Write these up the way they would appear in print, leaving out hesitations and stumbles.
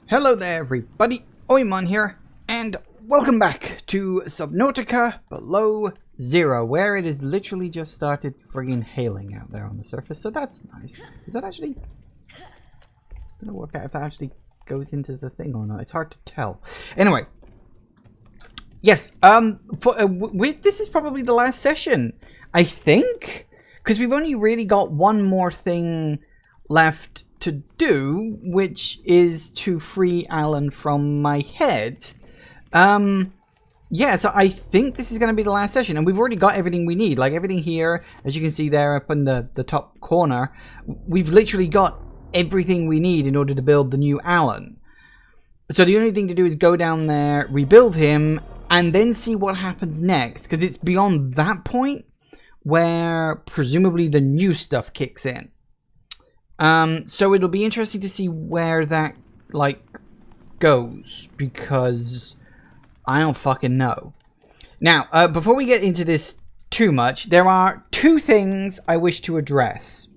Hello there everybody, Oimon here, and welcome back to Subnautica Below Zero, where it has literally just started friggin' hailing out there on the surface, so that's nice. Is that actually... I'm gonna work out if that actually goes into the thing or not. It's hard to tell. Anyway. Yes, this is probably the last session, I think, because we've only really got one more thing left to do, which is to free Alan from my head. Yeah, so I think this is going to be the last session, and we've already got everything we need. Like, everything here, as you can see there up in the top corner, we've literally got everything we need in order to build the new Alan. So the only thing to do is go down there, rebuild him, and then see what happens next, because it's beyond that point where presumably the new stuff kicks in. So it'll be interesting to see where that, like, goes, because I don't fucking know. Now, before we get into this too much, there are two things I wish to address.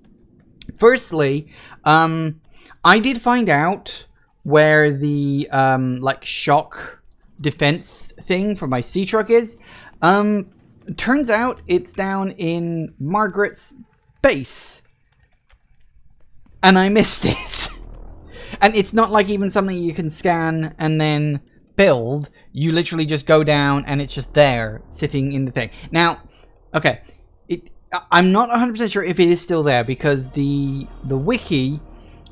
Firstly, I did find out where the, like, shock defense thing for my sea truck is. Turns out it's down in Margaret's base. And I missed it. And it's not like even something you can scan and then build. You literally just go down and it's just there, sitting in the thing. Now, okay, I'm not 100% sure if it is still there, because the wiki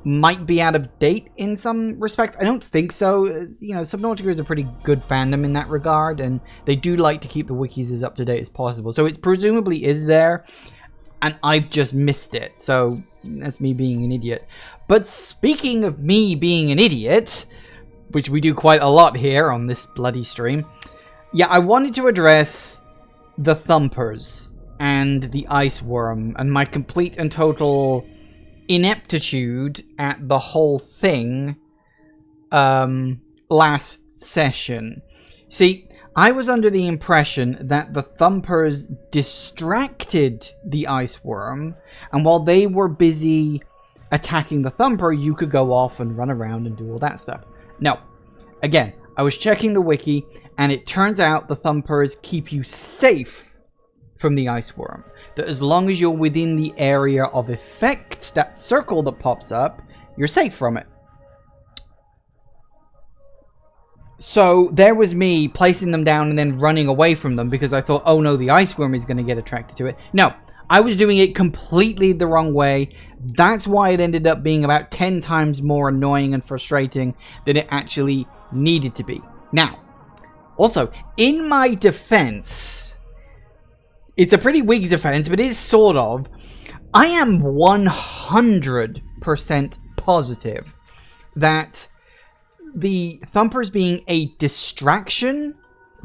might be out of date in some respects. I don't think so. You know, Subnautica is a pretty good fandom in that regard, and they do like to keep the wikis as up to date as possible. So it presumably is there, and I've just missed it. So that's me being an idiot. But speaking of me being an idiot, which we do quite a lot here on this bloody stream, yeah, I wanted to address the thumpers and the ice worm and my complete and total ineptitude at the whole thing last session. See, I was under the impression that the thumpers distracted the ice worm, and while they were busy attacking the thumper, you could go off and run around and do all that stuff. No. Again, I was checking the wiki, and it turns out the thumpers keep you safe from the ice worm. That as long as you're within the area of effect, that circle that pops up, you're safe from it. So there was me placing them down and then running away from them because I thought, oh no, the ice worm is going to get attracted to it. No, I was doing it completely the wrong way. That's why it ended up being about 10 times more annoying and frustrating than it actually needed to be. Now, also, in my defense, it's a pretty weak defense, but it is sort of, I am 100% positive that the thumpers being a distraction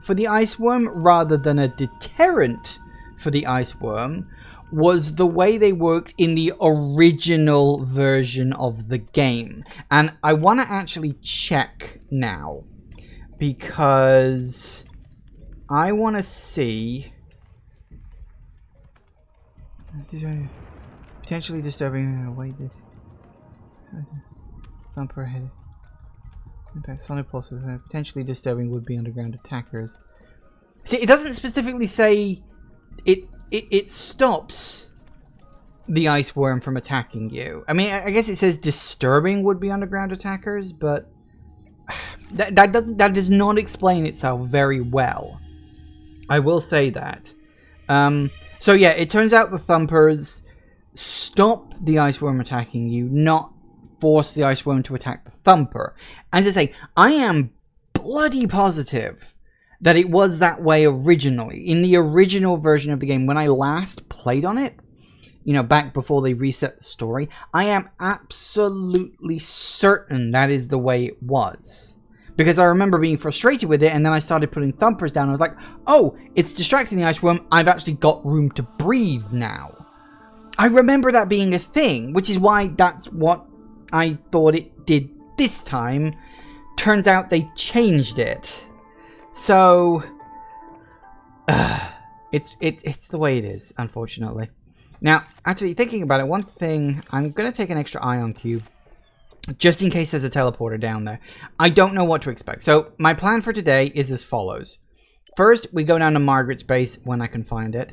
for the ice worm rather than a deterrent for the ice worm was the way they worked in the original version of the game. And I want to actually check now, because I want to see... Potentially disturbing way the thumper head. Impact sonic pulse with potentially disturbing would-be underground attackers. See, it doesn't specifically say it stops the ice worm from attacking you. I mean, I guess it says disturbing would-be underground attackers, but that does not explain itself very well. I will say that. So yeah, it turns out the thumpers stop the ice worm attacking you, not force the ice worm to attack the thumper. As I say, I am bloody positive that it was that way originally. In the original version of the game, when I last played on it, you know, back before they reset the story, I am absolutely certain that is the way it was. Because I remember being frustrated with it, and then I started putting thumpers down. I was like, oh, it's distracting the ice worm. I've actually got room to breathe now. I remember that being a thing, which is why that's what I thought it did this time. Turns out they changed it. So, it's the way it is, unfortunately. Now, actually, thinking about it, one thing, I'm going to take an extra ion cube. just in case there's a teleporter down there. I don't know what to expect. So my plan for today is as follows. First, we go down to Margaret's base when I can find it.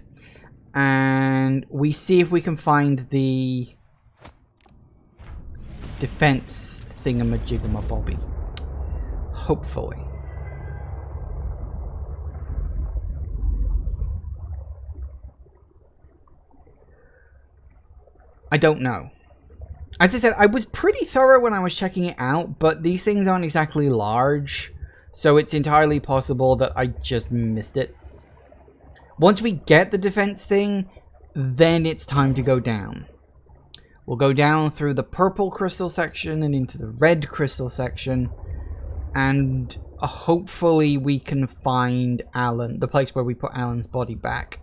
And we see if we can find the defense thingamajiggamabobby. Hopefully. I don't know. As I said, I was pretty thorough when I was checking it out, but these things aren't exactly large, so it's entirely possible that I just missed it. Once we get the defense thing, then it's time to go down. We'll go down through the purple crystal section and into the red crystal section, and hopefully we can find Alan, the place where we put Alan's body back.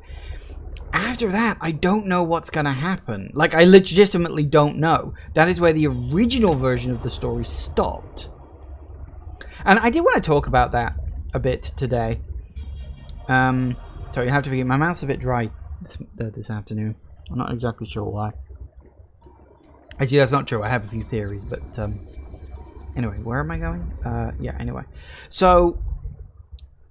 After that, I don't know what's going to happen. Like, I legitimately don't know. That is where the original version of the story stopped. And I did want to talk about that a bit today. Sorry, you have to forgive, my mouth's a bit dry this afternoon. I'm not exactly sure why. Actually, that's not true. I have a few theories, but anyway, where am I going? Yeah, anyway. So,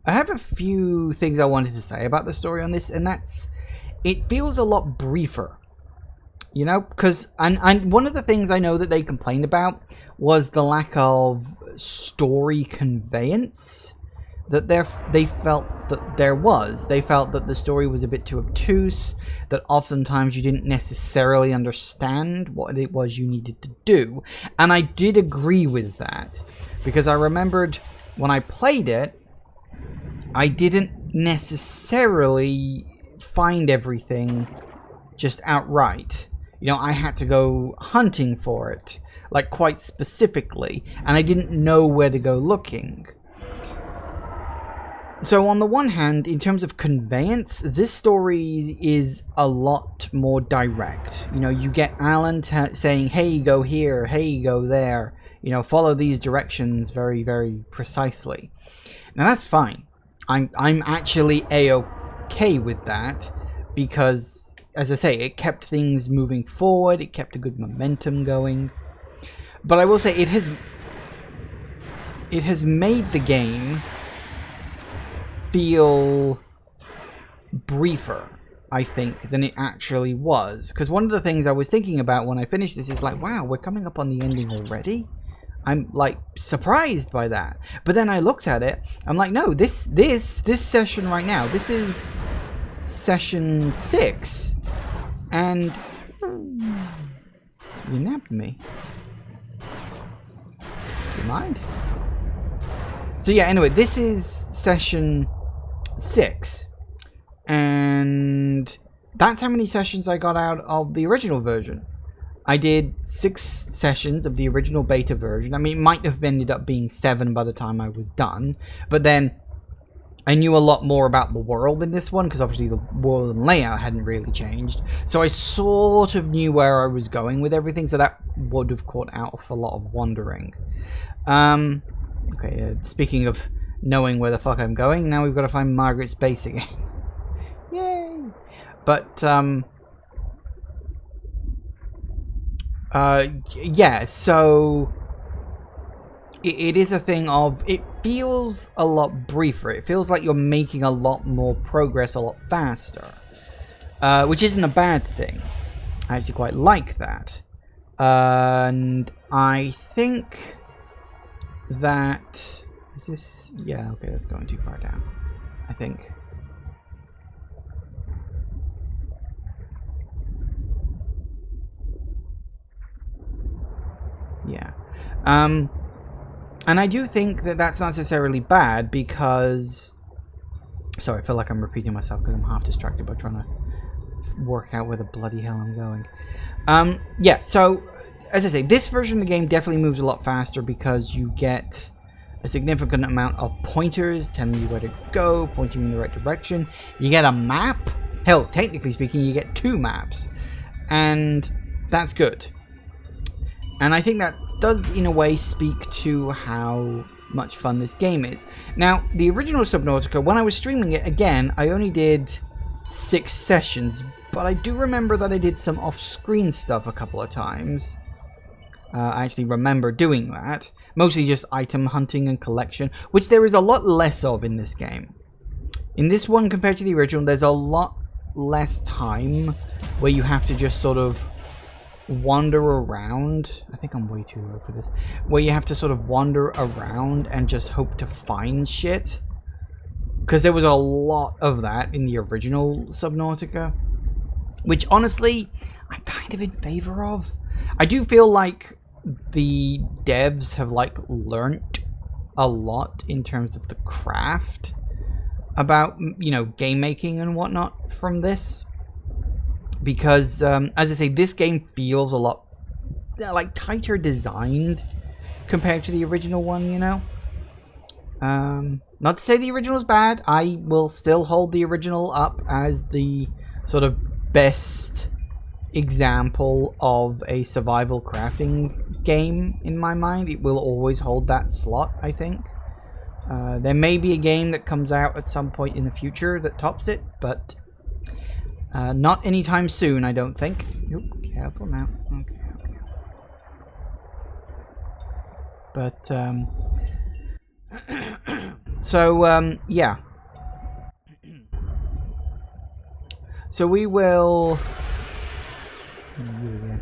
I have a few things I wanted to say about the story on this, and that's... It feels a lot briefer, you know, because and one of the things I know that they complained about was the lack of story conveyance that they felt that there was. They felt that the story was a bit too obtuse, that oftentimes you didn't necessarily understand what it was you needed to do. And I did agree with that, because I remembered when I played it, I didn't necessarily find everything just outright. You know, I had to go hunting for it, like quite specifically, and I didn't know where to go looking. So on the one hand, in terms of conveyance, this story is a lot more direct. You know, you get Alan saying, hey, go here, hey, go there, you know, follow these directions very, very precisely. Now that's fine. I'm actually A-okay with that, because, as I say, it kept things moving forward, it kept a good momentum going. But I will say, it has made the game feel briefer, I think, than it actually was. Because one of the things I was thinking about when I finished this is like, wow, we're coming up on the ending already? I'm like surprised by that. But then I looked at it, I'm like, no, this session right now, this is session 6. And you nabbed me. Do you mind? So yeah, anyway, this is session 6. And that's how many sessions I got out of the original version. I did 6 sessions of the original beta version. I mean, it might have ended up being 7 by the time I was done. But then I knew a lot more about the world in this one, because obviously the world and layout hadn't really changed. So I sort of knew where I was going with everything, so that would have caught out a lot of wandering. Okay, speaking of knowing where the fuck I'm going, now we've got to find Margaret's base again. Yay! But, yeah, so it is a thing of, it feels a lot briefer. It feels like you're making a lot more progress a lot faster, which isn't a bad thing. I actually quite like that. And I think that, is this, yeah, okay, that's going too far down, I think. Yeah. And I do think that that's not necessarily bad, because... Sorry, I feel like I'm repeating myself because I'm half distracted by trying to work out where the bloody hell I'm going. Yeah, so, as I say, this version of the game definitely moves a lot faster, because you get a significant amount of pointers telling you where to go, pointing you in the right direction. You get a map. Hell, technically speaking, you get 2 maps. And that's good. And I think that does, in a way, speak to how much fun this game is. Now, the original Subnautica, when I was streaming it, again, I only did 6 sessions, but I do remember that I did some off-screen stuff a couple of times. I actually remember doing that. Mostly just item hunting and collection, which there is a lot less of in this game. In this one, compared to the original, there's a lot less time where you have to just sort of wander around. I think I'm way too low for this. Where you have to sort of wander around and just hope to find shit. Because there was a lot of that in the original Subnautica. Which, honestly, I'm kind of in favor of. I do feel like the devs have, like, learnt a lot in terms of the craft about, you know, game making and whatnot from this. Because, as I say, this game feels a lot, like, tighter designed compared to the original one, you know? Not to say the original is bad. I will still hold the original up as the sort of best example of a survival crafting game in my mind. It will always hold that slot, I think. There may be a game that comes out at some point in the future that tops it, but not anytime soon, I don't think. Oop, careful now. Okay, okay. But, so, yeah. So we will... Yeah.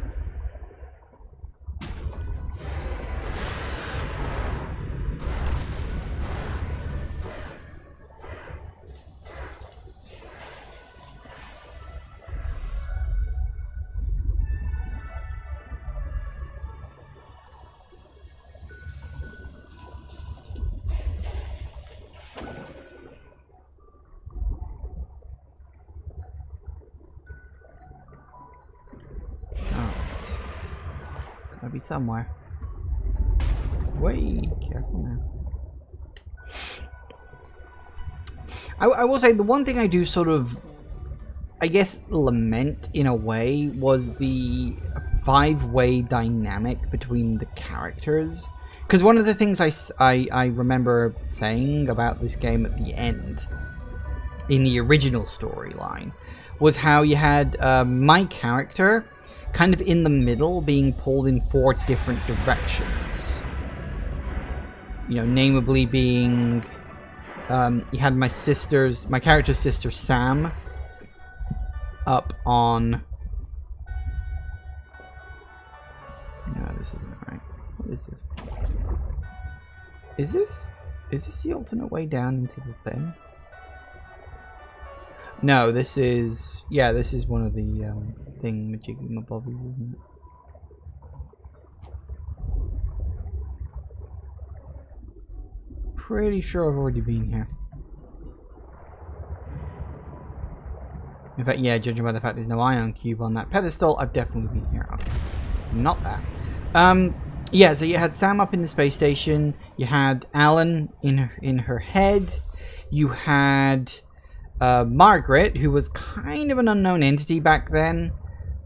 Gotta be somewhere. Wait, careful now. I will say the one thing I do sort of, I guess, lament in a way was the 5-way dynamic between the characters. Because one of the things I remember saying about this game at the end, in the original storyline, was how you had my character kind of in the middle, being pulled in 4 different directions. You know, namely being, you had my character's sister Sam, up on... No, this isn't right. What is this? Is this the alternate way down into the thing? No, this is... Yeah, this is one of the thingamajiggy-mabobbies, isn't it? Pretty sure I've already been here. In fact, yeah, judging by the fact there's no ion cube on that pedestal, I've definitely been here. Okay. Not that. Yeah, so you had Sam up in the space station. You had Alan in her head. You had Margaret, who was kind of an unknown entity back then.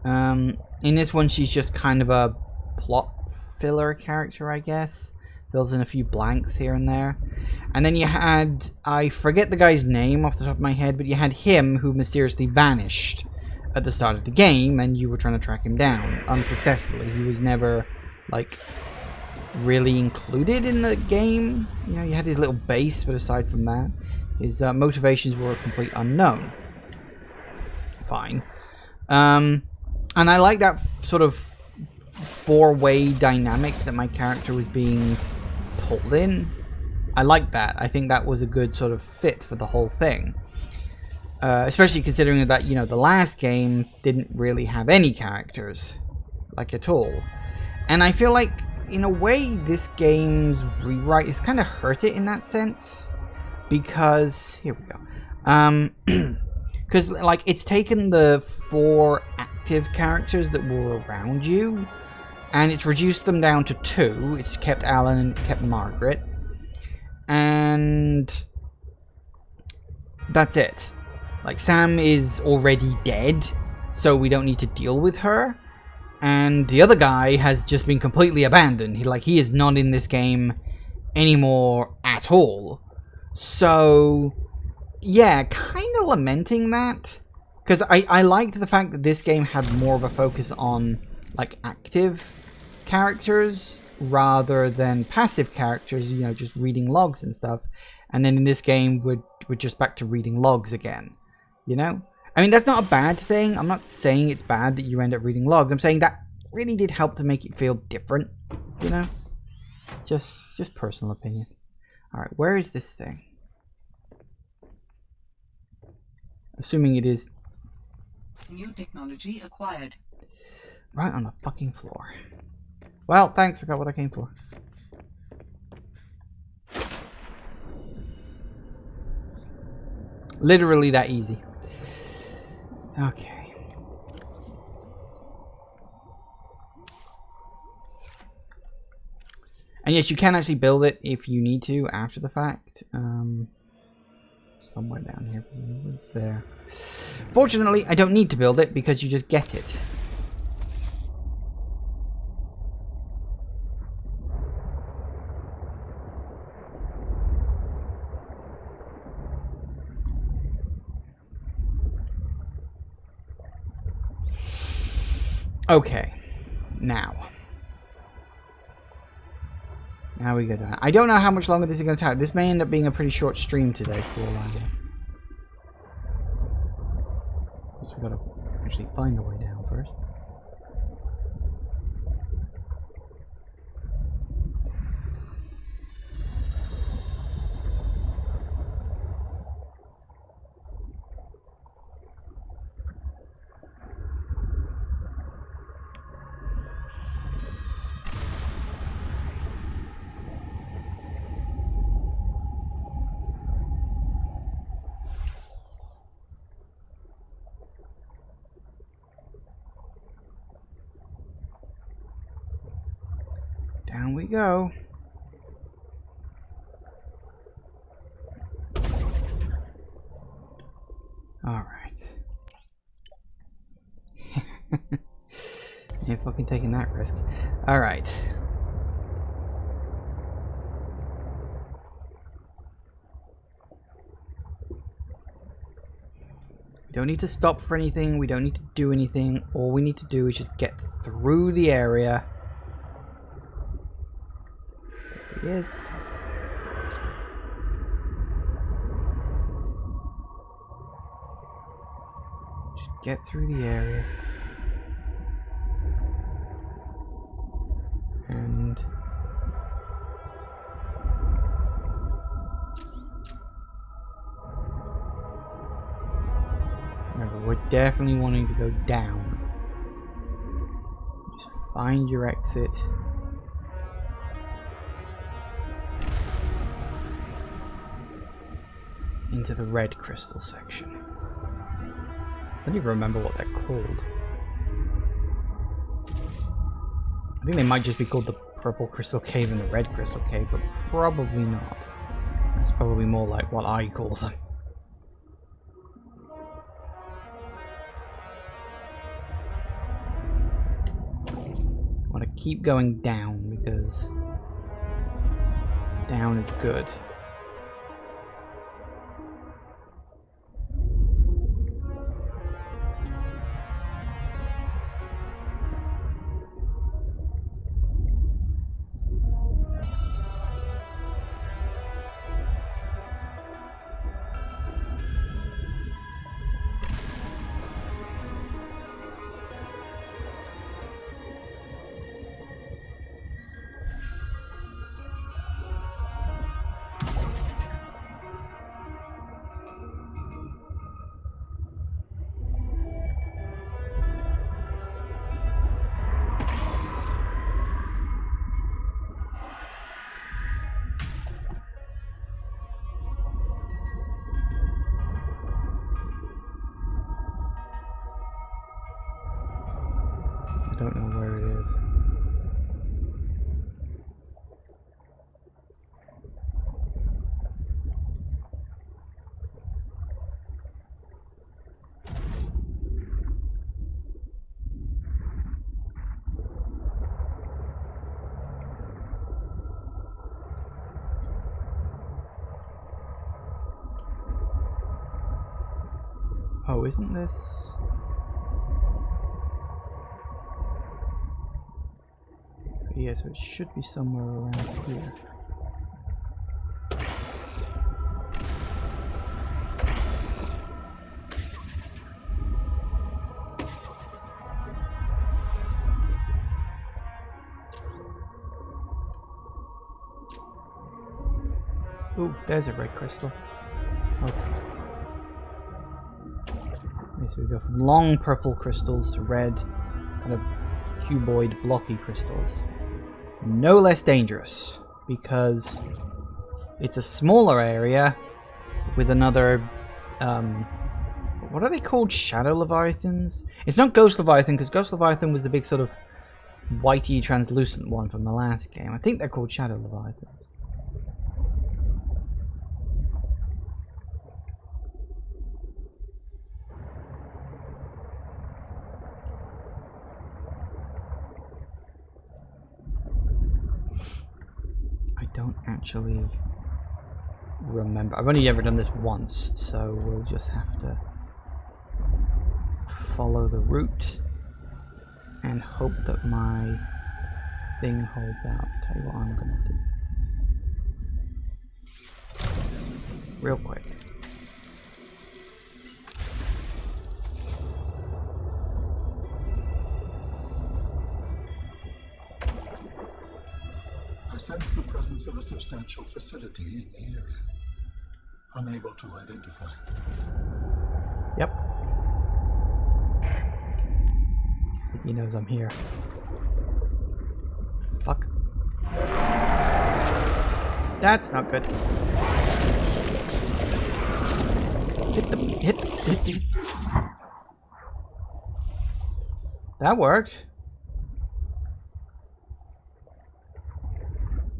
In this one, she's just kind of a plot filler character, I guess. Fills in a few blanks here and there. And then you had, I forget the guy's name off the top of my head, but you had him who mysteriously vanished at the start of the game, and you were trying to track him down unsuccessfully. He was never, like, really included in the game. You know, you had his little base, but aside from that, his motivations were a complete unknown. Fine. And I like that sort of 4-way dynamic that my character was being pulled in. I like that. I think that was a good sort of fit for the whole thing. Especially considering that, you know, the last game didn't really have any characters, like, at all. And I feel like, in a way, this game's rewrite has kind of hurt it in that sense. Because, here we go. Because, like, it's taken the 4 active characters that were around you, and it's reduced them down to 2. It's kept Alan and it's kept Margaret. And that's it. Like, Sam is already dead, so we don't need to deal with her. And the other guy has just been completely abandoned. He is not in this game anymore at all. So, yeah, kind of lamenting that. Because I liked the fact that this game had more of a focus on, like, active characters rather than passive characters, you know, just reading logs and stuff. And then in this game, we're just back to reading logs again, you know? I mean, that's not a bad thing. I'm not saying it's bad that you end up reading logs. I'm saying that really did help to make it feel different, you know? Just personal opinion. All right, where is this thing? Assuming it is... New technology acquired. Right on the fucking floor. Well, thanks. I got what I came for. Literally that easy. Okay. And yes, you can actually build it if you need to after the fact. Somewhere down here. There. Fortunately, I don't need to build it because you just get it. Okay, now we go down. I don't know how much longer this is going to take. This may end up being a pretty short stream today for all I know. So we've got to actually find the way down first. Down we go. All right. You're fucking taking that risk. All right. We don't need to stop for anything. We don't need to do anything. All we need to do is just get through the area. There he is. Just get through the area. And remember, we're definitely wanting to go down. Just find your exit. Into the red crystal section. I don't even remember what they're called. I think they might just be called the purple crystal cave and the red crystal cave, but probably not. That's probably more like what I call them. I want to keep going down because down is good. I don't know where it is. Oh, isn't this... here, so it should be somewhere around here. Ooh, there's a red crystal. Okay. So we go from long purple crystals to red, kind of cuboid blocky crystals. No less dangerous, because it's a smaller area with another, what are they called? Shadow Leviathans? It's not Ghost Leviathan, because Ghost Leviathan was the big sort of whitey translucent one from the last game. I think they're called Shadow Leviathans. Don't actually remember. I've only ever done this once, so we'll just have to follow the route and hope that my thing holds out. Tell you what I'm gonna do. Real quick. I sense the presence of a substantial facility in the area. Unable to identify. Yep. I think he knows I'm here. Fuck. That's not good. Hit. That worked.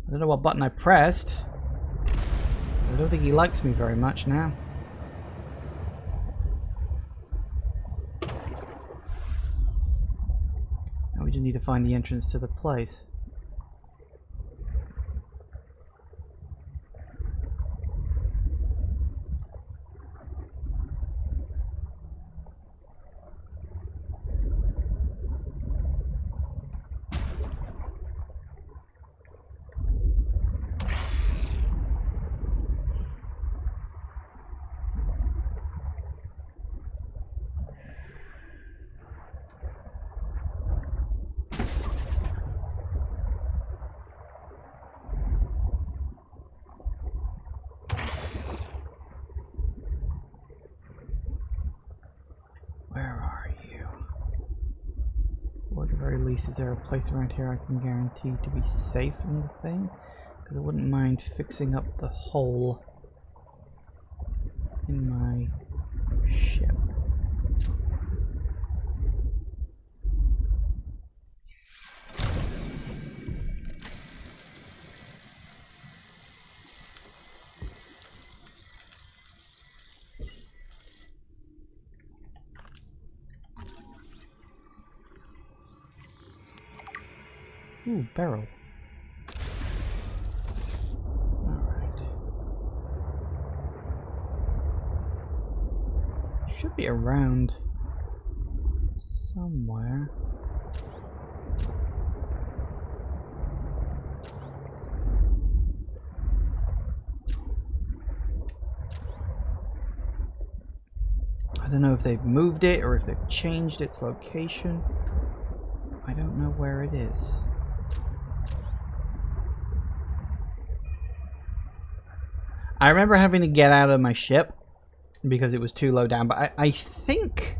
I don't know what button I pressed. I don't think he likes me very much now. Now we just need to find the entrance to the place. Is there a place around here I can guarantee to be safe in the thing? Because I wouldn't mind fixing up the hole in my ship. Ooh, barrel. Alright. Should be around somewhere. I don't know if they've moved it or if they've changed its location. I don't know where it is. I remember having to get out of my ship because it was too low down, but I think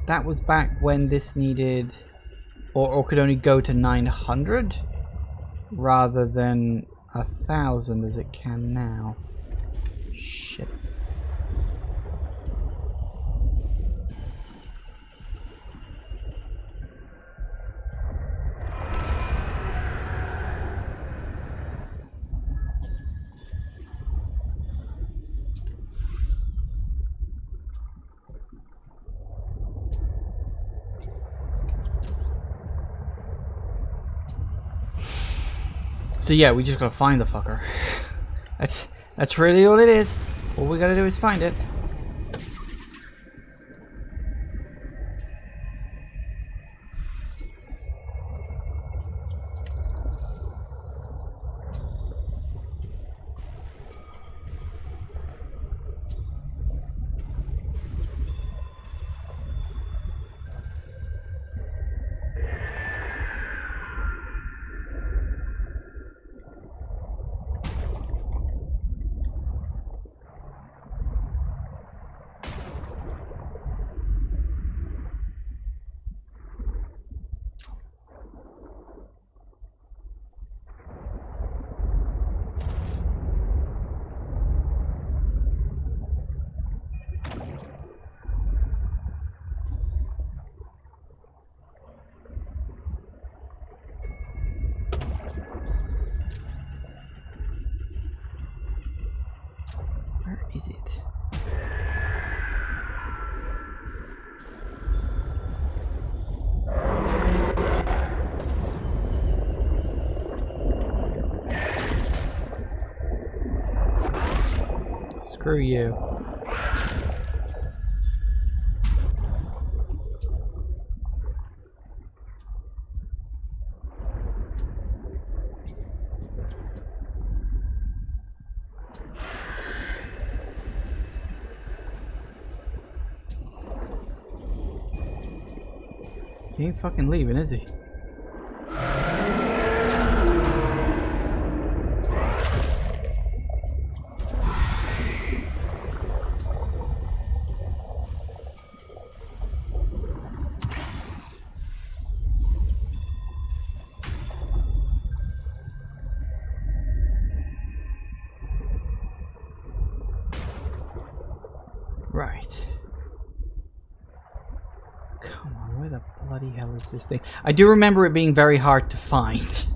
that was back when this needed or could only go to 900 rather than 1,000 as it can now. Shit. So yeah, we just gotta find the fucker. That's really all it is. All we gotta do is find it. Where is it? Screw you. He ain't fucking leaving, is he? Right. Come on, where the bloody hell is this thing? I do remember it being very hard to find.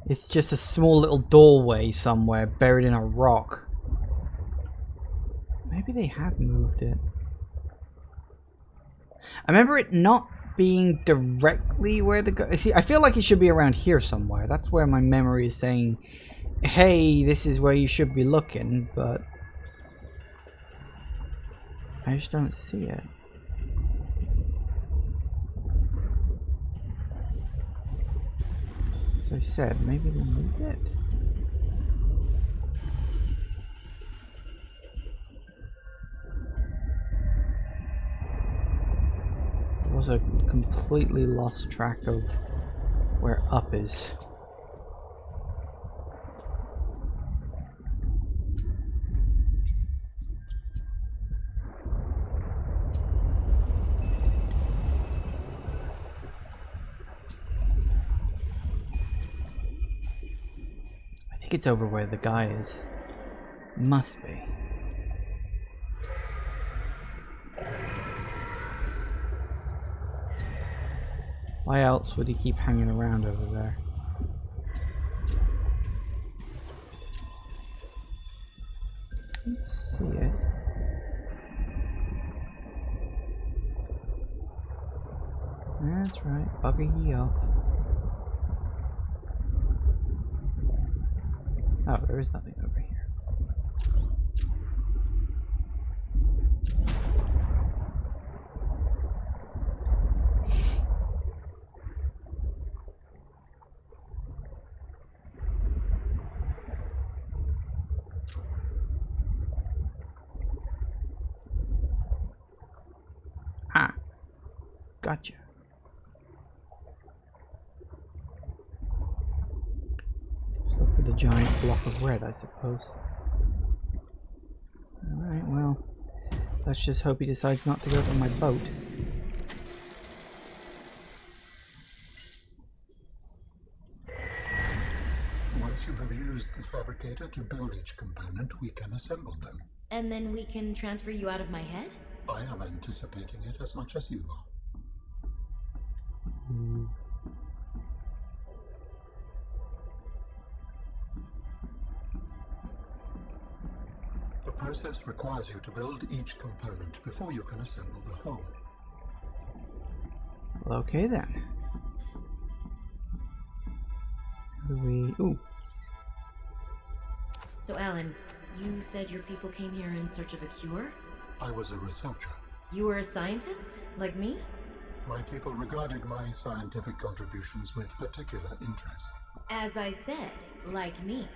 It's just a small little doorway somewhere buried in a rock. Maybe they have moved it. I remember it not being directly where the... See, I feel like it should be around here somewhere. That's where my memory is saying, hey, this is where you should be looking, but... I just don't see it. As I said, maybe they moved it. I also completely lost track of where up is. I think it's over where the guy is. Must be. Why else would he keep hanging around over there? Let's see it. That's right, bugger ye off. Oh, there is nothing over here. Ah, gotcha. Look for the giant block of red, I suppose. Alright, well, let's just hope he decides not to go on my boat. Once you have used the fabricator to build each component, we can assemble them. And then we can transfer you out of my head? I am anticipating it as much as you are. The process requires you to build each component before you can assemble the whole. Well, okay then. How do we... Ooh. So, Alan, you said your people came here in search of a cure? I was a researcher. You were a scientist? Like me? My people regarded my scientific contributions with particular interest. As I said, like me.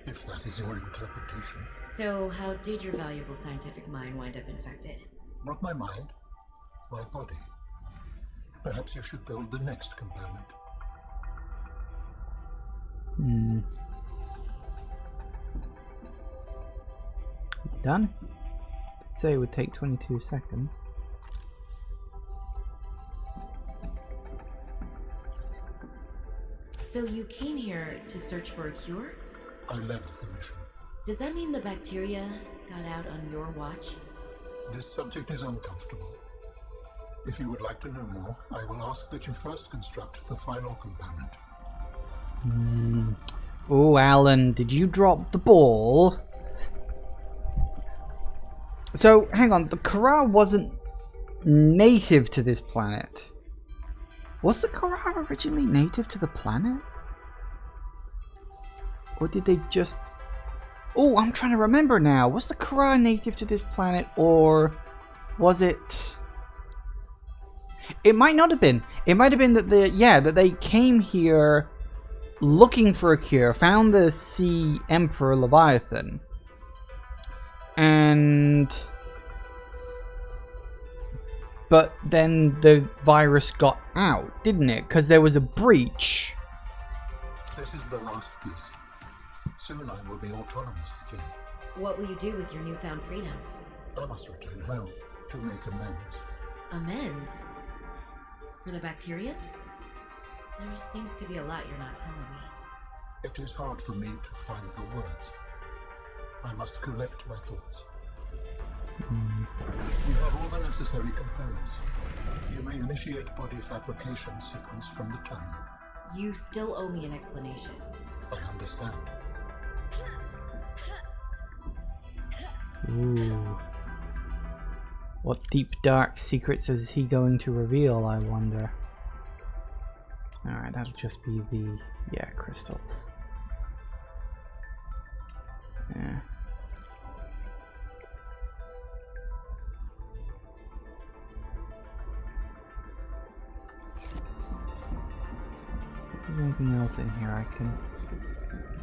If that is your interpretation. So, how did your valuable scientific mind wind up infected? Not my mind, my body. Perhaps you should build the next component. Done? I'd say it would take 22 seconds. So you came here to search for a cure? I led the mission. Does that mean the bacteria got out on your watch? This subject is uncomfortable. If you would like to know more, I will ask that you first construct the final component. Oh, Alan, did you drop the ball? So, hang on. The Kara wasn't native to this planet. Was the Kara originally native to the planet? Or did they just... Oh, I'm trying to remember now. Was the Kara native to this planet, or was it... It might not have been. It might have been that that they came here looking for a cure, found the Sea Emperor Leviathan, but then the virus got out, didn't it? Because there was a breach. This is the last piece. Soon I will be autonomous again. What will you do with your newfound freedom? I must return home to make amends. Amends? For the bacteria? There seems to be a lot you're not telling me. It is hard for me to find the words. I must collect my thoughts. You have all the necessary components. You may initiate body fabrication sequence from the terminal. You still owe me an explanation. I understand. Ooh. What deep dark secrets is he going to reveal, I wonder? Alright, that'll just be the... yeah, crystals. Yeah. Is there anything else in here I can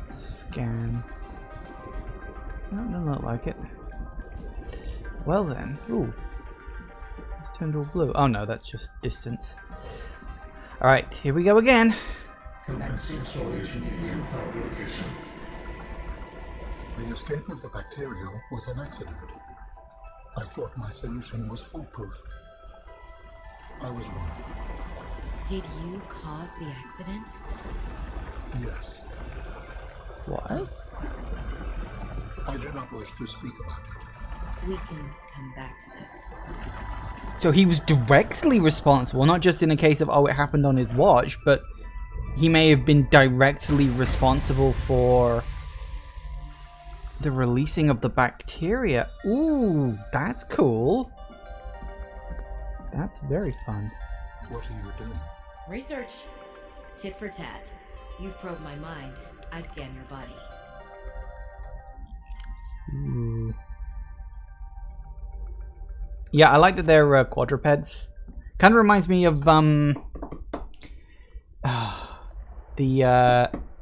scan? No, doesn't look like it. Well then, ooh. It's turned all blue. Oh no, that's just distance. Alright, here we go again. Commencing storage medium fabrication. The escape of the bacteria was an accident. I thought my solution was foolproof. I was wrong. Did you cause the accident? Yes. What? I do not wish to speak about it. We can come back to this. So he was directly responsible, not just in a case of, oh, it happened on his watch, but he may have been directly responsible for the releasing of the bacteria. Ooh, that's cool. That's very fun. What are you doing? Research. Tit for tat. You've probed my mind. I scan your body. Ooh. Yeah, I like that they're quadrupeds. Kind of reminds me of the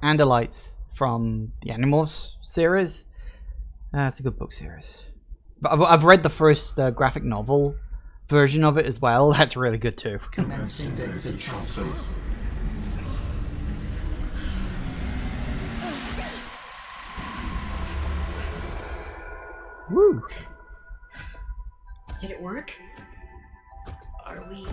Andalites from the Animals series. It's a good book series. But I've read the first graphic novel version of it as well. That's really good too. Commencing data transfer. Woo! Did it work? Are we...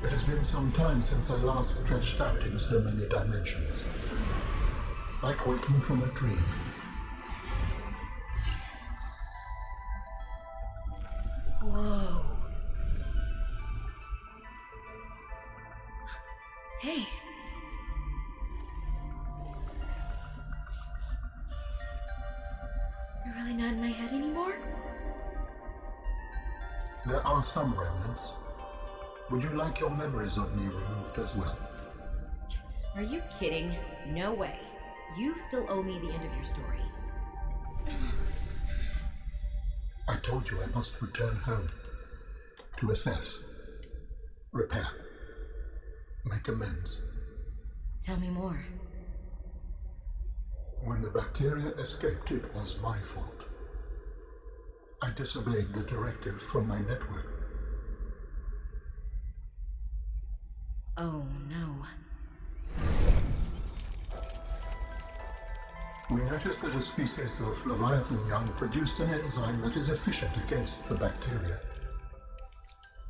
It has been some time since I last stretched out in so many dimensions. Like waking from a dream. Whoa. Hey. You're really not in my head anymore? There are some remnants. Would you like your memories of me removed as well? Are you kidding? No way. You still owe me the end of your story. I told you I must return home. To assess. Repair. Make amends. Tell me more. When the bacteria escaped, it was my fault. I disobeyed the directive from my network. Oh no. We noticed that a species of Leviathan young produced an enzyme that is efficient against the bacteria.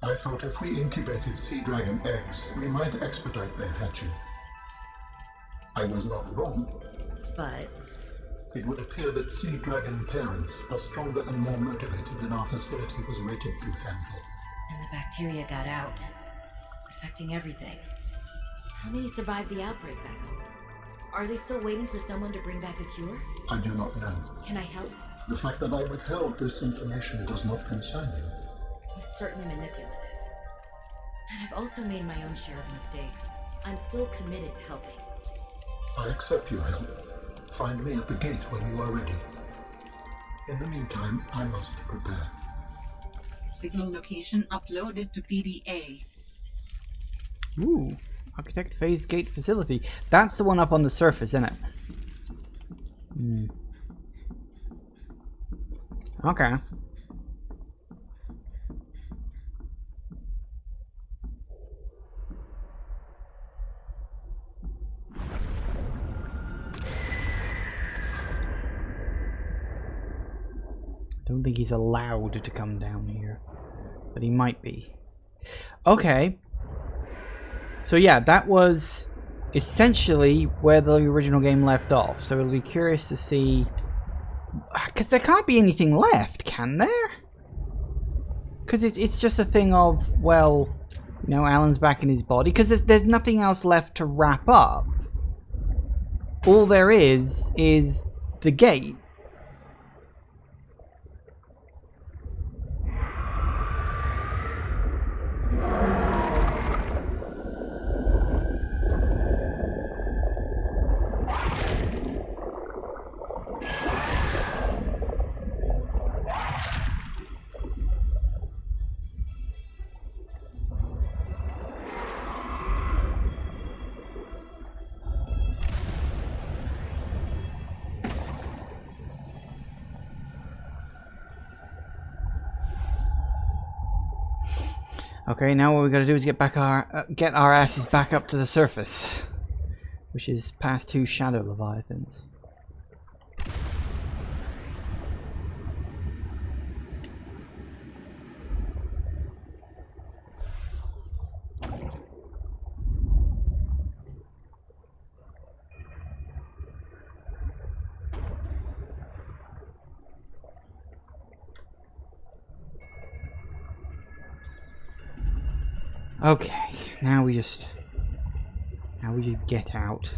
I thought if we incubated sea dragon eggs, we might expedite their hatching. I was not wrong. But... It would appear that sea dragon parents are stronger and more motivated than our facility was rated to handle. And the bacteria got out, affecting everything. How many survived the outbreak back home? Are they still waiting for someone to bring back a cure? I do not know. Can I help? The fact that I withheld this information does not concern you. He's certainly manipulative. And I've also made my own share of mistakes. I'm still committed to helping. I accept your help. Find me at the gate when you are ready. In the meantime, I must prepare. Signal location uploaded to PDA. Ooh. Architect Phase Gate Facility. That's the one up on the surface, isn't it? Hmm. Okay. Don't think he's allowed to come down here, but he might be. Okay. So yeah, that was essentially where the original game left off. So it'll be curious to see, because there can't be anything left, can there? Because it's just a thing of, well, you know, Alan's back in his body. Because there's nothing else left to wrap up. All there is the gate. Okay, now what we gotta do is get our asses back up to the surface, which is past 2 shadow leviathans. Okay, now we just get out.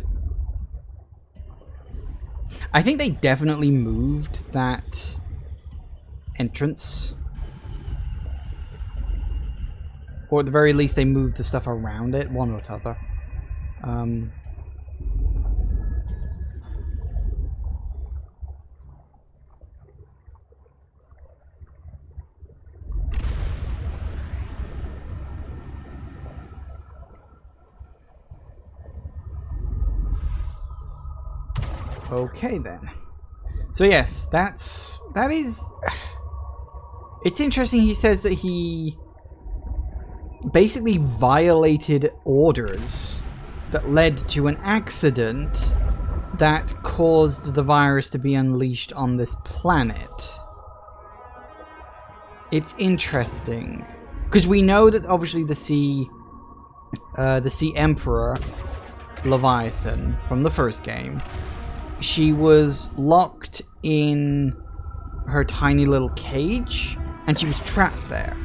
I think they definitely moved that entrance, or at the very least they moved the stuff around it, one or the other. Okay then. So yes, that is. It's interesting. He says that he basically violated orders that led to an accident that caused the virus to be unleashed on this planet. It's interesting because we know that obviously the Sea Emperor Leviathan from the first game. She was locked in her tiny little cage, and she was trapped there.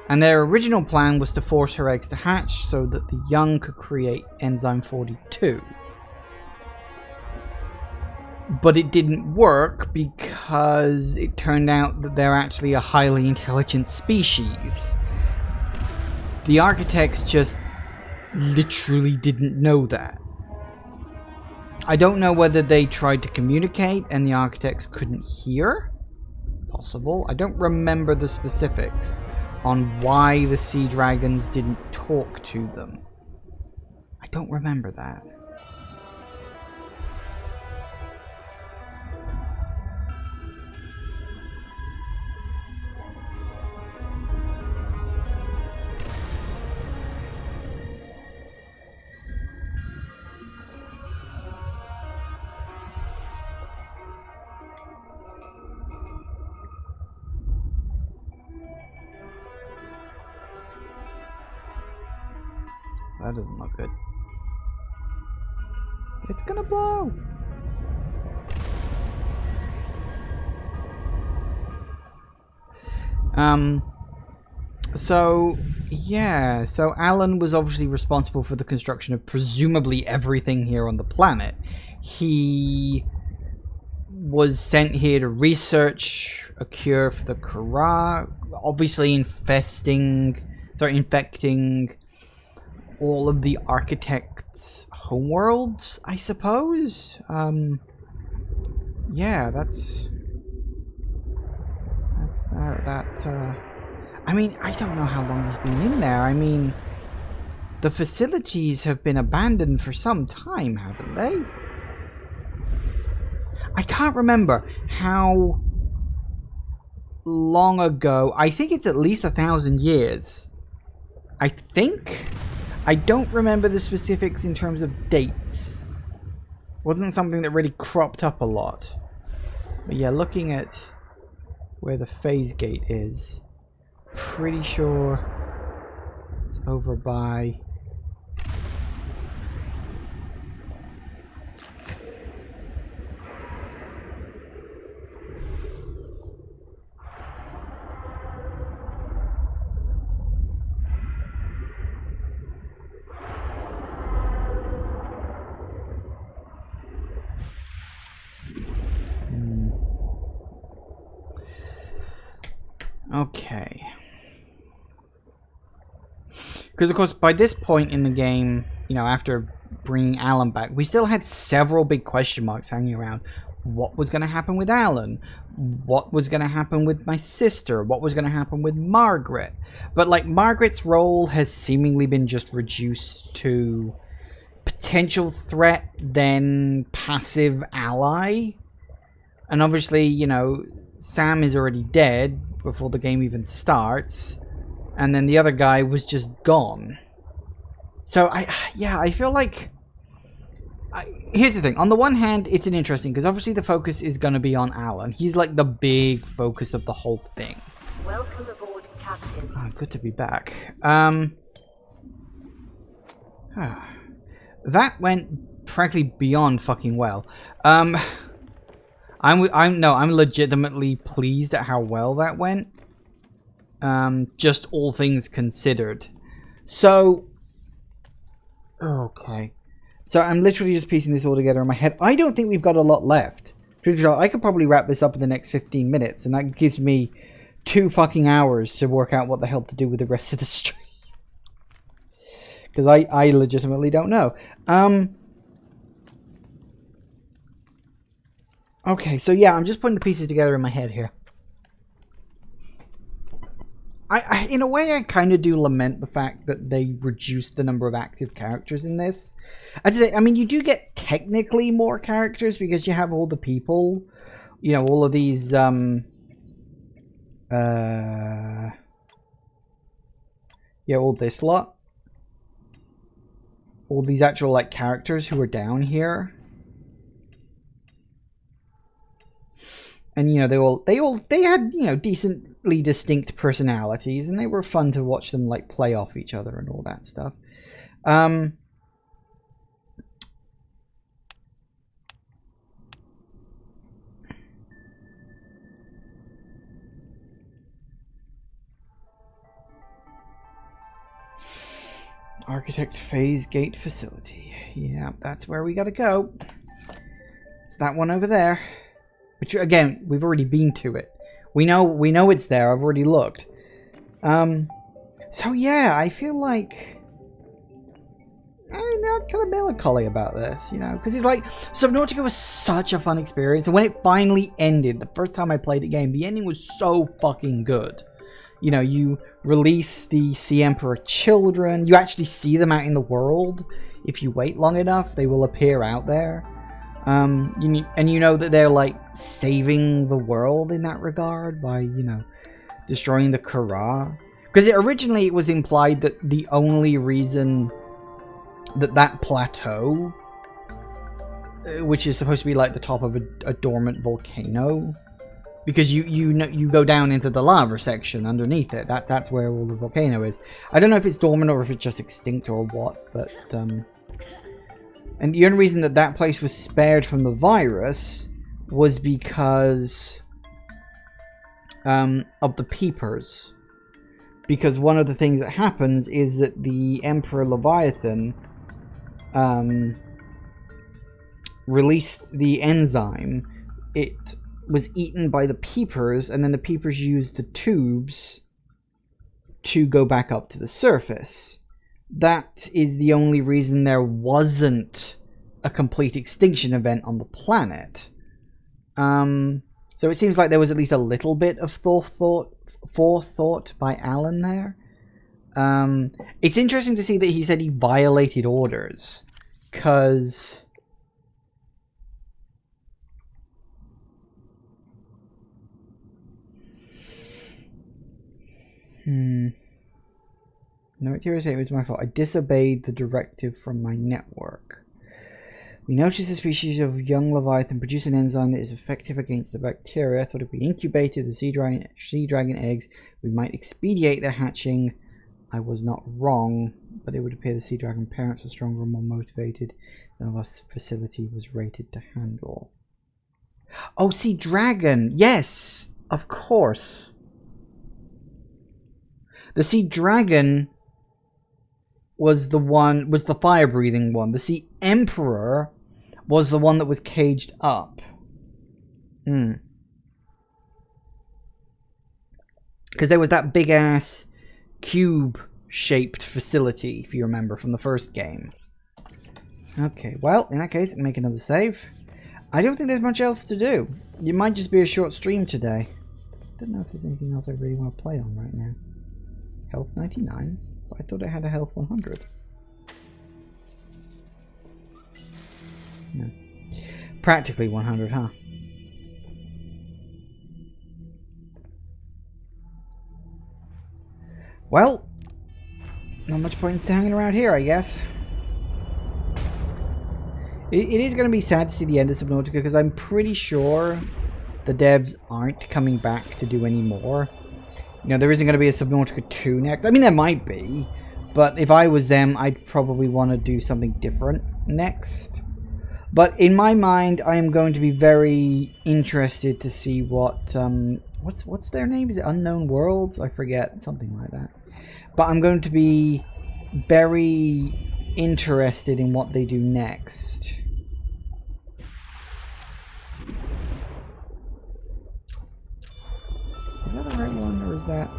And their original plan was to force her eggs to hatch so that the young could create Enzyme 42. But it didn't work because it turned out that they're actually a highly intelligent species. The architects just literally didn't know that. I don't know whether they tried to communicate and the architects couldn't hear. Possible. I don't remember the specifics on why the sea dragons didn't talk to them. I don't remember that. That doesn't look good. It's gonna blow! So, Yeah, so Alan was obviously responsible for the construction of presumably everything here on the planet. He was sent here to research a cure for the Kara, obviously infecting all of the architects' homeworlds, I suppose. Yeah, that's I mean, I don't know how long he's been in there. I mean, the facilities have been abandoned for some time, haven't they? I can't remember how long ago. I think it's at least 1,000 years. I think. I don't remember the specifics in terms of dates. Wasn't something that really cropped up a lot. But yeah, looking at where the phase gate is, pretty sure it's over by... Okay. Because, of course, by this point in the game, you know, after bringing Alan back, we still had several big question marks hanging around. What was going to happen with Alan? What was going to happen with my sister? What was going to happen with Margaret? But, like, Margaret's role has seemingly been just reduced to potential threat, then passive ally. And obviously, you know, Sam is already dead before the game even starts, and then the other guy was just gone. So I feel like here's the thing. On the one hand, it's an interesting, because obviously the focus is going to be on Alan. He's like the big focus of the whole thing. Welcome aboard, Captain. Oh, good to be back. That went frankly beyond fucking well. I'm legitimately pleased at how well that went. Just all things considered. So, okay. So I'm literally just piecing this all together in my head. I don't think we've got a lot left. I could probably wrap this up in the next 15 minutes, and that gives me 2 fucking hours to work out what the hell to do with the rest of the stream. Because I legitimately don't know. Okay, so yeah, I'm just putting the pieces together in my head here. I in a way, I kind of do lament the fact that they reduced the number of active characters in this. As I say, I mean, you do get technically more characters because you have all the people, you know, all of these, yeah, all this lot. All these actual, like, characters who are down here. And, you know, they had, you know, decently distinct personalities, and they were fun to watch them, like, play off each other and all that stuff. Architect Phase Gate Facility. Yeah, that's where we gotta go. It's that one over there. Which, again, we've already been to it. We know it's there. I've already looked. So yeah, I feel like I'm kind of melancholy about this, you know, because it's like Subnautica was such a fun experience, and when it finally ended, the first time I played the game, the ending was so fucking good. You know, you release the Sea Emperor children. You actually see them out in the world. If you wait long enough, they will appear out there. You know that they're like saving the world in that regard by, you know, destroying the Kara. Because originally it was implied that the only reason that plateau, which is supposed to be like the top of a dormant volcano, because you go down into the lava section underneath it. That's where all the volcano is. I don't know if it's dormant or if it's just extinct or what, but and the only reason that place was spared from the virus was because of the peepers. because one of the things that happens is that the Emperor Leviathan released the enzyme. It was eaten by the peepers, and then the peepers used the tubes to go back up to the surface. That is the only reason there wasn't a complete extinction event on the planet. So it seems like there was at least a little bit of forethought by Alan there. It's interesting to see that he said he violated orders, because no, it was my fault. I disobeyed the directive from my network. We noticed a species of young Leviathan produce an enzyme that is effective against the bacteria. I thought if we incubated the sea dragon eggs, we might expedite their hatching. I was not wrong, but it would appear the sea dragon parents were stronger and more motivated than our facility was rated to handle. Oh, sea dragon! Yes! Of course! The sea dragon was the fire-breathing one. The Sea Emperor was the one that was caged up. Because there was that big-ass cube-shaped facility, if you remember, from the first game. Okay, well, in that case, make another save. I don't think there's much else to do. It might just be a short stream today. Don't know if there's anything else I really want to play on right now. Health 99? I thought I had a health 100. No. Practically 100, huh? Well, not much point in hanging around here, I guess. It is going to be sad to see the end of Subnautica, because I'm pretty sure the devs aren't coming back to do any more. You know, there isn't going to be a Subnautica 2 next. I mean, there might be. But if I was them, I'd probably want to do something different next. But in my mind, I am going to be very interested to see what... what's their name? Is it Unknown Worlds? I forget. Something like that. But I'm going to be very interested in what they do next. Is that the right one, or is that...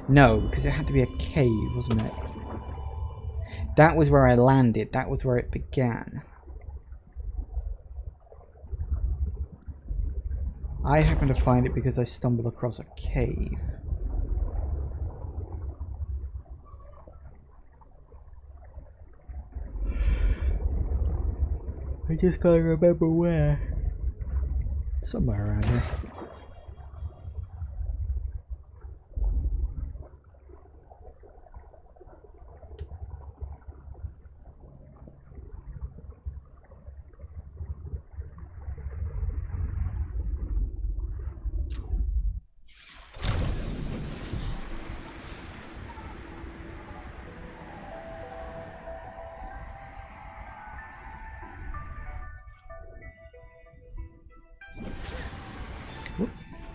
No, because it had to be a cave, wasn't it? That was where I landed. That was where it began. I happened to find it because I stumbled across a cave. I just gotta remember where. Somewhere around here.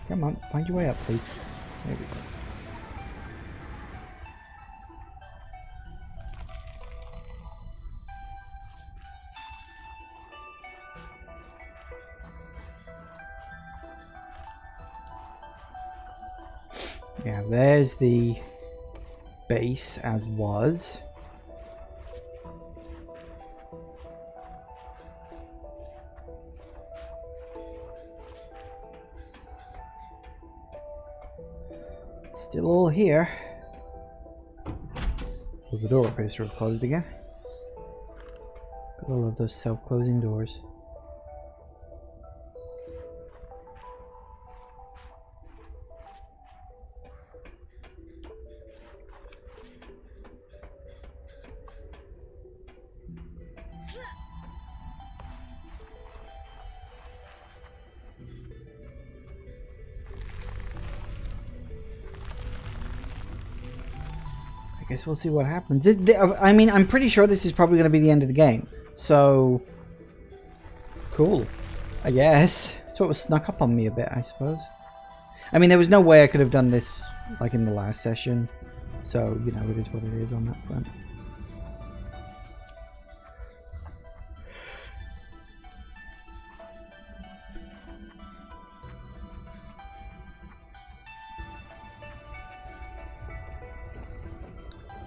Come on, find your way up, please. There we go. Yeah, there's the base as was. Still all here. Well, the door appears to have closed again. I love those self-closing doors. I guess we'll see what happens. I mean, I'm pretty sure this is probably going to be the end of the game. So, cool. I guess. Sort of snuck up on me a bit, I suppose. I mean, there was no way I could have done this like in the last session. So, you know, it is what it is on that front.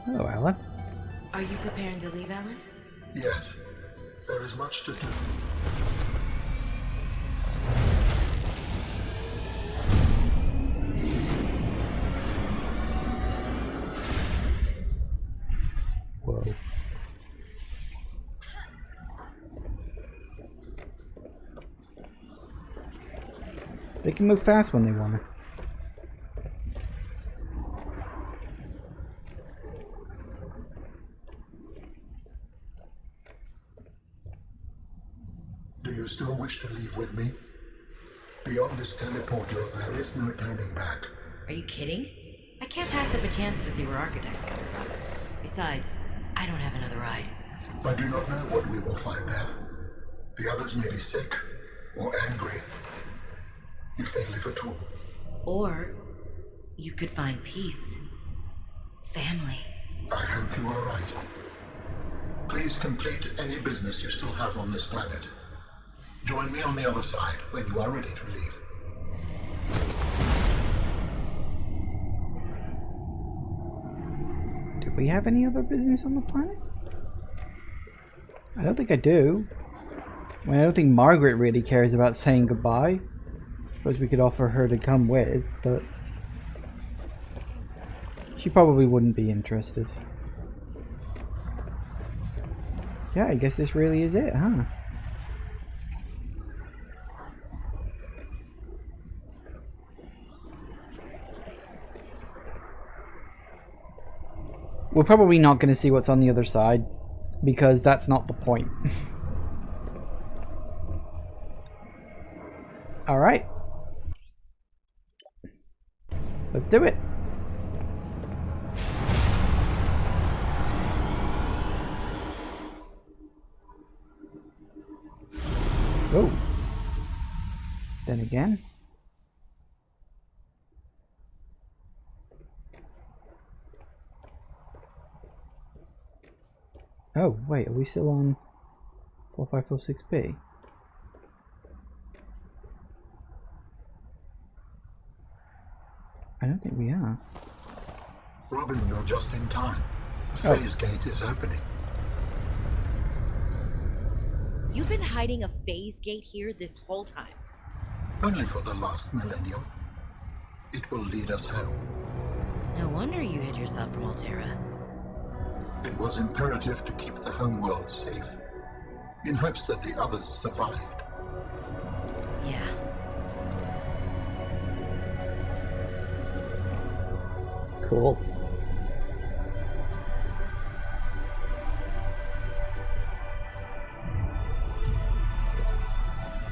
Hello, Alan. Are you preparing to leave, Alan? Yes, there is much to do. Whoa. They can move fast when they want to. Do you still wish to leave with me? Beyond this teleporter, there is no turning back. Are you kidding? I can't pass up a chance to see where architects come from. Besides, I don't have another ride. I do not know what we will find there. The others may be sick or angry, if they live at all. Or you could find peace. Family. I hope you are right. Please complete any business you still have on this planet. Join me on the other side when you are ready to leave. Do we have any other business on the planet? I don't think I do. I mean, I don't think Margaret really cares about saying goodbye. I suppose we could offer her to come with, but she probably wouldn't be interested. Yeah, I guess this really is it, huh? We're probably not going to see what's on the other side, because that's not the point. Alright. Let's do it. Oh. Then again. Oh, wait, are we still on 4546B? I don't think we are. Robin, you're just in time. The Oh. phase gate is opening. You've been hiding a phase gate here this whole time. Only for the last millennium. It will lead us home. No wonder you hid yourself from Altera. It was imperative to keep the homeworld safe, in hopes that the others survived. Yeah. Cool.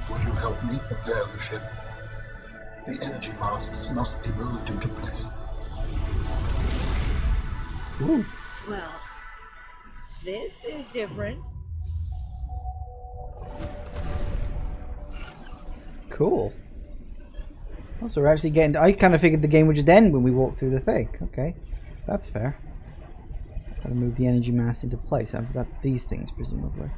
Will you help me prepare the ship? The energy masts must be moved into place. Ooh. Well, this is different. Cool. Also, we're actually getting... I kind of figured the game would just end when we walked through the thing. Okay. That's fair. Gotta move the energy mass into place. That's these things, presumably.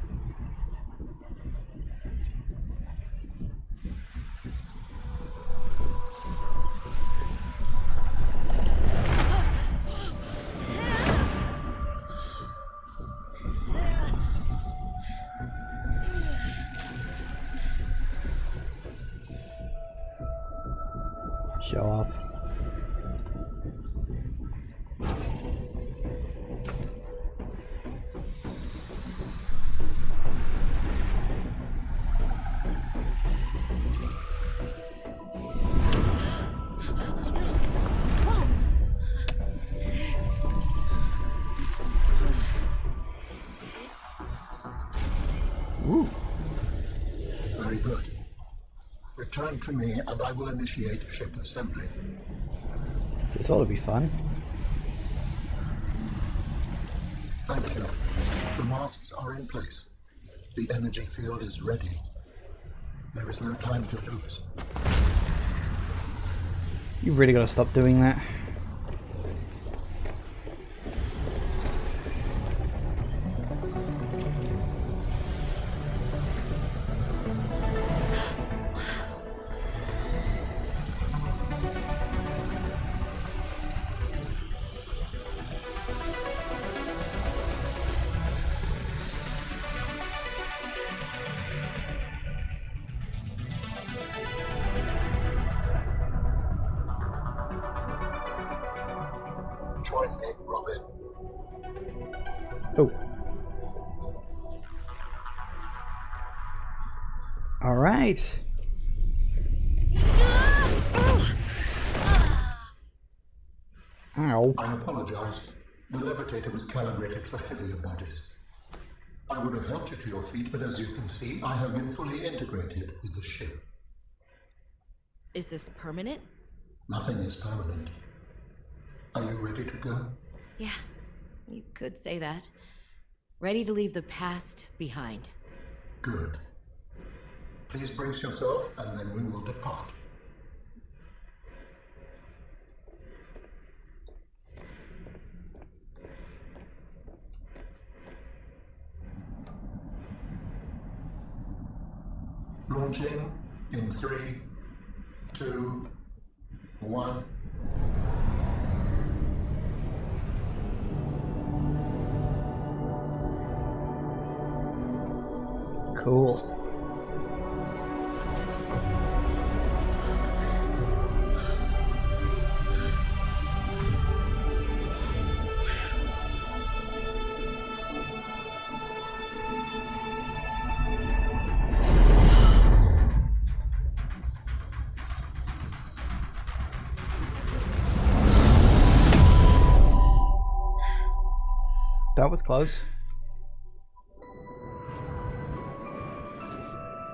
Show off. Ooh. Very good. Return to me and I will initiate ship assembly. This ought to be fun. Thank you. The masts are in place. The energy field is ready. There is no time to lose. You've really got to stop doing that. Join me, Robin. Oh. All right. Ow. I apologize. The levitator was calibrated for heavier bodies. I would have helped you to your feet, but as you can see, I have been fully integrated with the ship. Is this permanent? Nothing is permanent. Are you ready to go? Yeah, you could say that. Ready to leave the past behind. Good. Please brace yourself, and then we will depart. Launching in 3, 2, 1. Cool. That was close.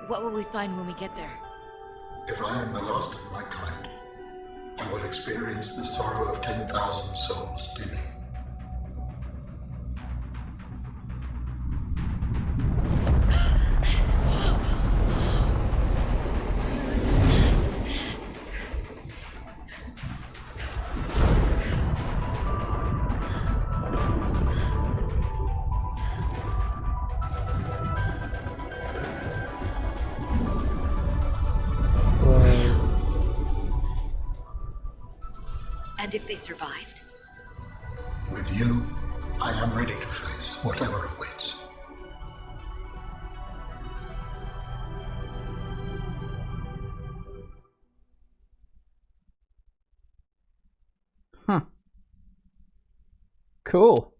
What will we find when we get there? If I am the last of my kind, I will experience the sorrow of 10,000 souls dimming. And if they survived? With you, I am ready to face whatever awaits. Huh. Cool.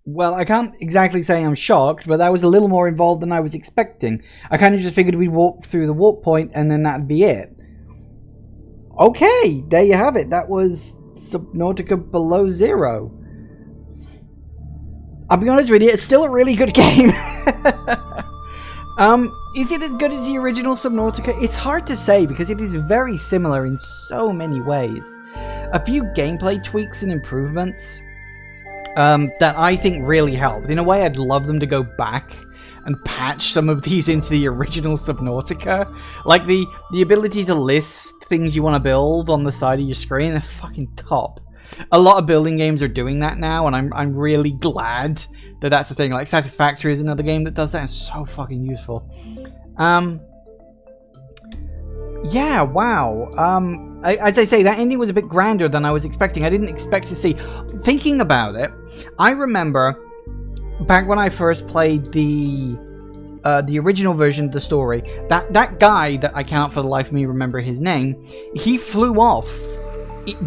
Well, I can't exactly say I'm shocked, but that was a little more involved than I was expecting. I kind of just figured we'd walk through the warp point and then that'd be it. Okay, there you have it. That was Subnautica Below Zero. I'll be honest with you, it's still a really good game. Is it as good as the original Subnautica? It's hard to say because it is very similar in so many ways. A few gameplay tweaks and improvements that I think really helped. In a way, I'd love them to go back and patch some of these into the original Subnautica. Like the ability to list things you want to build on the side of your screen, they're fucking top. A lot of building games are doing that now, and I'm really glad that that's a thing. Like Satisfactory is another game that does that. It's so fucking useful. Yeah, wow. As I say, that ending was a bit grander than I was expecting. I didn't expect to see. Thinking about it, I remember back when I first played the original version of the story, that guy that I cannot for the life of me remember his name, he flew off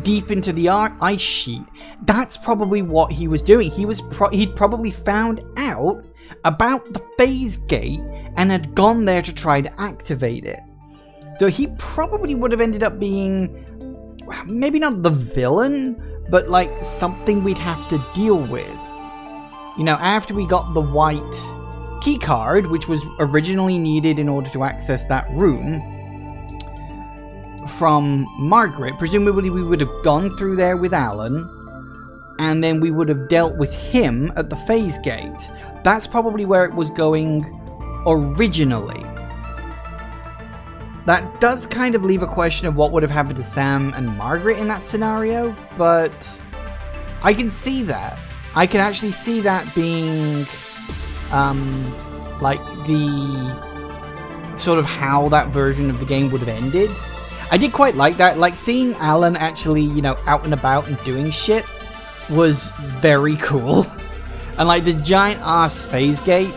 deep into the ice sheet. That's probably what he was doing. He'd probably found out about the phase gate and had gone there to try to activate it. So he probably would have ended up being, maybe not the villain, but like something we'd have to deal with. You know, after we got the white keycard, which was originally needed in order to access that room from Margaret, presumably we would have gone through there with Alan, and then we would have dealt with him at the phase gate. That's probably where it was going originally. That does kind of leave a question of what would have happened to Sam and Margaret in that scenario, but I can see that. I can actually see that being, like, the sort of how that version of the game would have ended. I did quite like that. Like, seeing Alan actually, you know, out and about and doing shit was very cool. And, like, the giant ass phase gate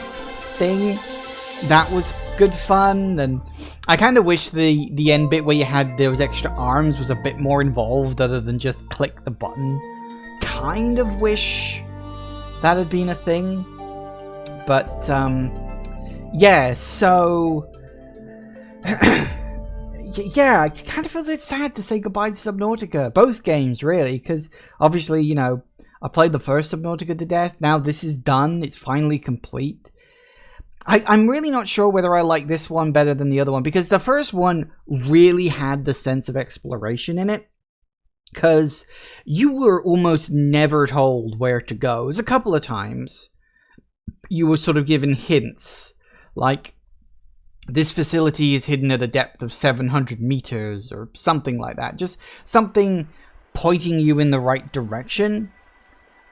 thing, that was good fun. And I kind of wish the end bit where you had those extra arms was a bit more involved other than just click the button. Kind of wish that had been a thing. But, yeah, so... yeah, it kind of feels a bit sad to say goodbye to Subnautica. Both games, really, because obviously, you know, I played the first Subnautica to death. Now this is done. It's finally complete. I'm really not sure whether I like this one better than the other one, because the first one really had the sense of exploration in it. Because you were almost never told where to go. It was a couple of times you were sort of given hints, like, this facility is hidden at a depth of 700 meters, or something like that. Just something pointing you in the right direction.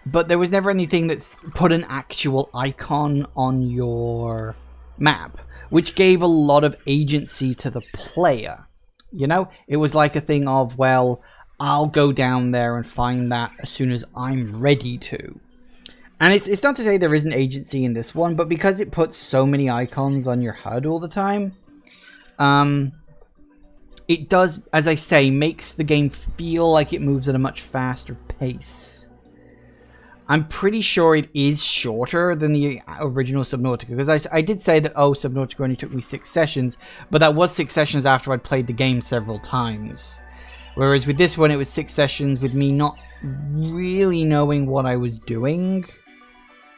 But there was never anything that's put an actual icon on your map, which gave a lot of agency to the player. You know, it was like a thing of, well, I'll go down there and find that as soon as I'm ready to. And it's not to say there isn't agency in this one, but because it puts so many icons on your HUD all the time, it does, as I say, makes the game feel like it moves at a much faster pace. I'm pretty sure it is shorter than the original Subnautica, because I did say that, oh, Subnautica only took me 6 sessions, but that was 6 sessions after I'd played the game several times. Whereas with this one, it was 6 sessions with me not really knowing what I was doing.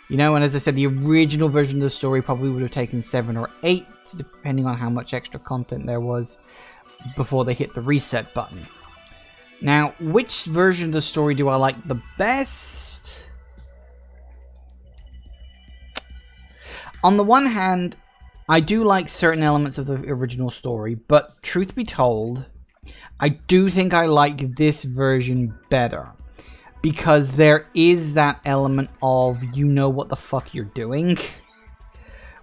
You know, and as I said, the original version of the story probably would have taken 7 or 8, depending on how much extra content there was, before they hit the reset button. Now, which version of the story do I like the best? On the one hand, I do like certain elements of the original story, but truth be told, I do think I like this version better. Because there is that element of, you know what the fuck you're doing.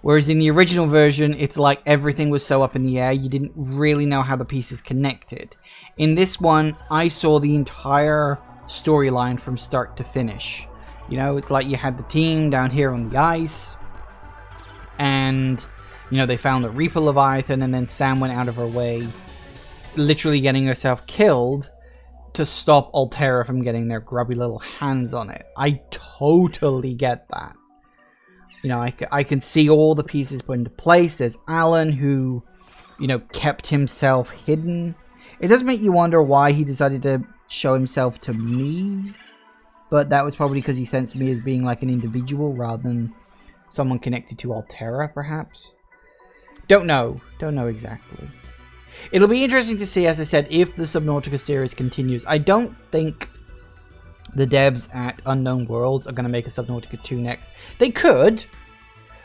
Whereas in the original version, it's like everything was so up in the air, you didn't really know how the pieces connected. In this one, I saw the entire storyline from start to finish. You know, it's like you had the team down here on the ice. And, you know, they found a Reaper Leviathan, and then Sam went out of her way, literally getting herself killed, to stop Altera from getting their grubby little hands on it. I totally get that. You know, I can see all the pieces put into place. There's Alan, who, you know, kept himself hidden. It does make you wonder why he decided to show himself to me. But that was probably because he sensed me as being like an individual rather than someone connected to Altera, perhaps. Don't know. Don't know exactly. It'll be interesting to see, as I said, if the Subnautica series continues. I don't think the devs at Unknown Worlds are going to make a Subnautica 2 next. They could,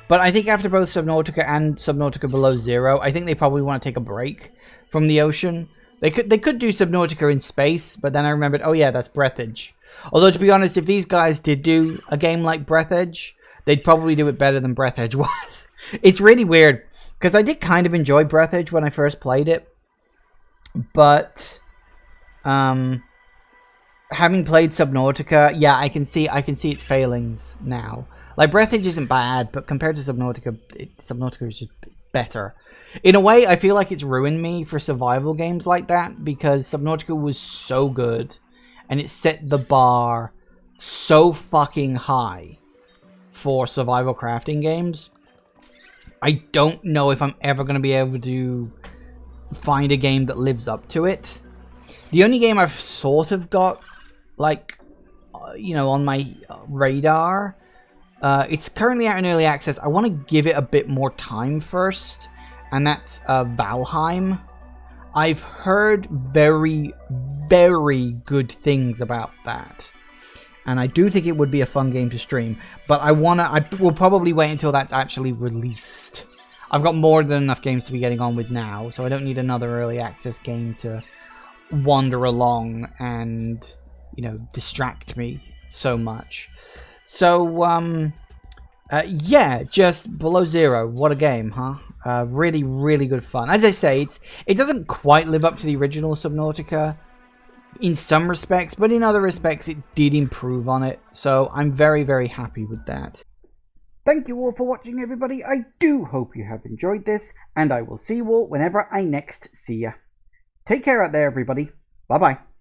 but I think after both Subnautica and Subnautica Below Zero, I think they probably want to take a break from the ocean. They could do Subnautica in space, but then I remembered, oh yeah, that's Breath Edge. Although, to be honest, if these guys did do a game like Breath Edge, they'd probably do it better than Breath Edge was. It's really weird. Because I did kind of enjoy Breath Edge when I first played it. But having played Subnautica, yeah, I can see its failings now. Like, Breath Edge isn't bad, but compared to Subnautica, Subnautica is just better. In a way, I feel like it's ruined me for survival games like that, because Subnautica was so good, and it set the bar so fucking high for survival crafting games. I don't know if I'm ever going to be able to find a game that lives up to it. The only game I've sort of got, like, you know, on my radar, it's currently out in early access. I want to give it a bit more time first, and that's Valheim. I've heard very, very good things about that. And I do think it would be a fun game to stream, but I will probably wait until that's actually released. I've got more than enough games to be getting on with now, so I don't need another early access game to wander along and, you know, distract me so much. So, yeah, just Below Zero. What a game, huh? Really, really good fun. As I say, it doesn't quite live up to the original Subnautica in some respects, but in other respects it did improve on it. So I'm very, very happy with that. Thank you all for watching, everybody. I do hope you have enjoyed this, and I will see you all whenever I next see ya. Take care out there, everybody. Bye-bye.